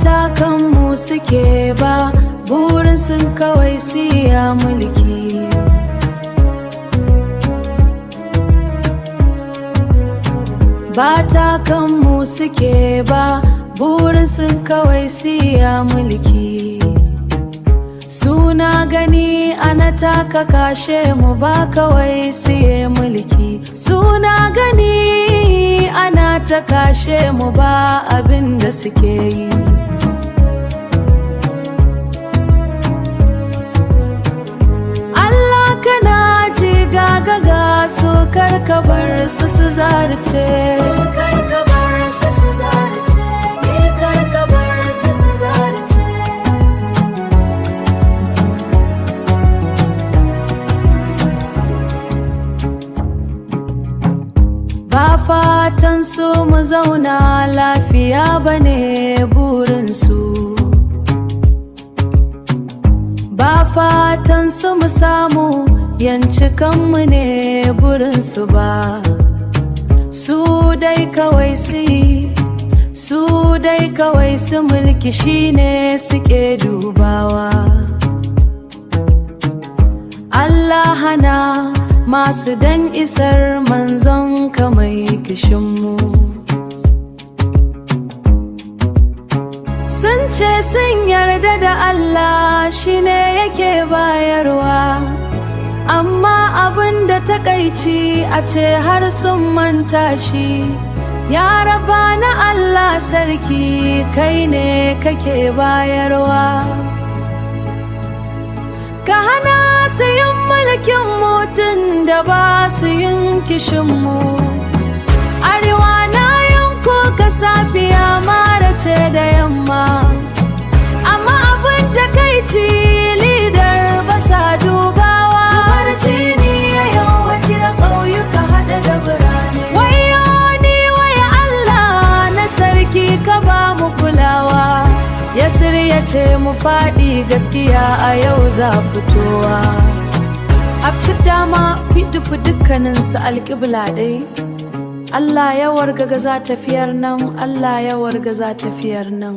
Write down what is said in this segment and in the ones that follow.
ta kanmu suke ba, burin sun kawai siya mulki. Ba ta kanmu suke ba, burin sun kawai siya mulki. Suna gani ana taka kashe mu ba kawai siye mulki. Suna gani ana ta kashe mu ba abin da suke yi. Allah kana ji gaga su karka bar su su zarce. Karka bar su su zarce, karka bar su su zarce. Ba fatan su mu zauna lafiya bane burinsu. Ba fatan su mu samu yanci kanmu ne burinsu ba. Su dai kawai su dai kawai su mulki shine suke dubawa. Allah hana masu dan isar manzon ka mai kishinmu. Sun ce sun yarda da Allah shine yake bayarwa, amma abin da takaici a ce har sun manta shi. Ya raba na Allah sarki kai ne kake bayarwa. Ka hana su yin mulkin mutum da ba su yin kishinmu. Arewa na yanko ka safiya mara ce da yamma, amma abin takaici lidar ba sa dubawa. Zubar jini ya yawaci da ƙauyuka haɗe da birane. Wayo ni waya Allah na sarki ka ba mu kulawa. Yasir ya ce mu faɗi gaskiya a yau za fitowa. Abci dama fidufu dukkaninsu alƙibla ɗai. Allah ya wargaga za tafiyar nan, Allah ya wargaza tafiyar nan.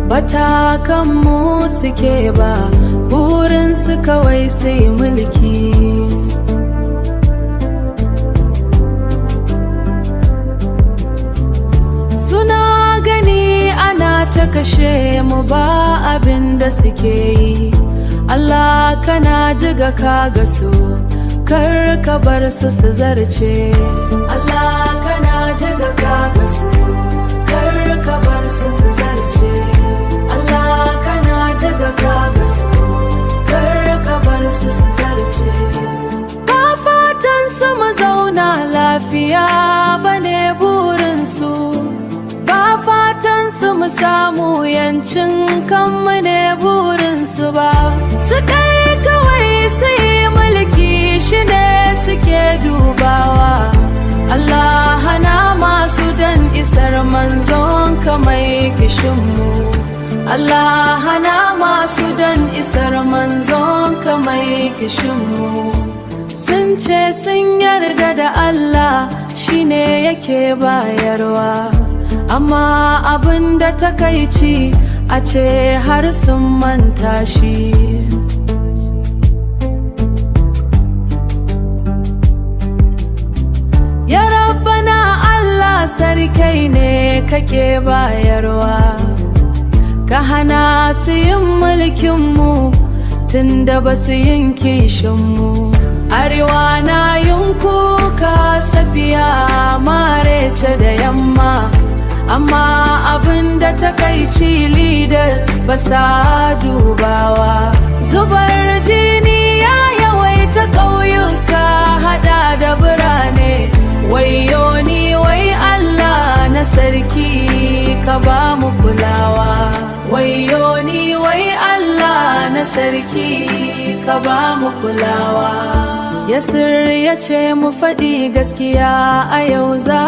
Bata kanmu suke ba, burinsu kawai sai mulki. Suna gani ana ta kashe mu ba abin da suke yi. Allah kana jiga kaga su, kar ka bar su su zarce. Allah kana jiga kaga su, kar ka bar su su zarce. Allah kana daga kaga su, kar ka bar su su zarce. Ba fatan su mu zauna lafiya bane burinsu. Ba fatan su mu samu yancin kanmu ne burinsu ba. Su dai kawai su yi mulki shine suke dubawa. Allah hana masu dan isar manzon ka mai kishinmu. Allah hana masu dan isar manzon ka mai kishinmu. Sun ce sun yarda da Allah shine yake bayarwa, amma abin da takaici a ce har sun manta shi. Ya Rabbana Allah sarkai ne kake bayarwa. Ka hana su yin mulkinmu tun da ba su yin kishinmu. Arewa na yin kuka safiya marece da yamma, amma abin da takaici leaders ba sa dubawa. Zubar jini ya yawaita ƙauyuka hada da birane. Wayo ni wai Allah na sarki ka ba mu kulawa. Wayo ni wai Allah na sarki ka ba mu kulawa. Yasir ya ce mu faɗi gaskiya a yau za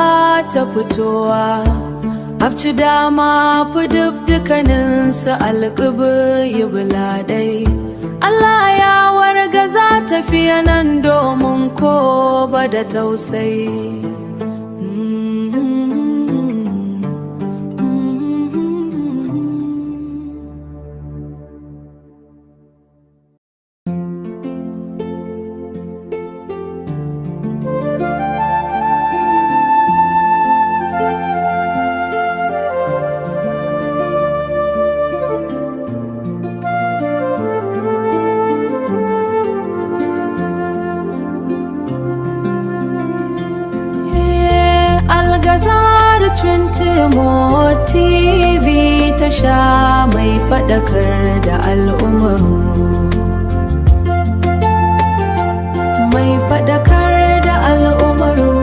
ta fitowa. Abci dama fi dukkaninsu alƙubu yi buladai. Allah ya wargaza tafiya nan domin ko ba da tausayi. Algazar 20 TV ta sha mai faɗakar da al'ummarmu. Mai faɗakar da al'ummarmu.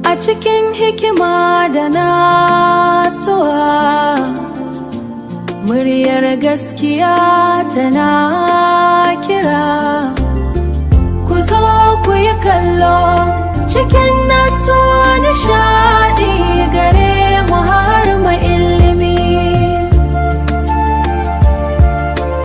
A cikin hikima da natsuwa, muryar gaskiya tana kira. Ku zo ku yi kallo cikin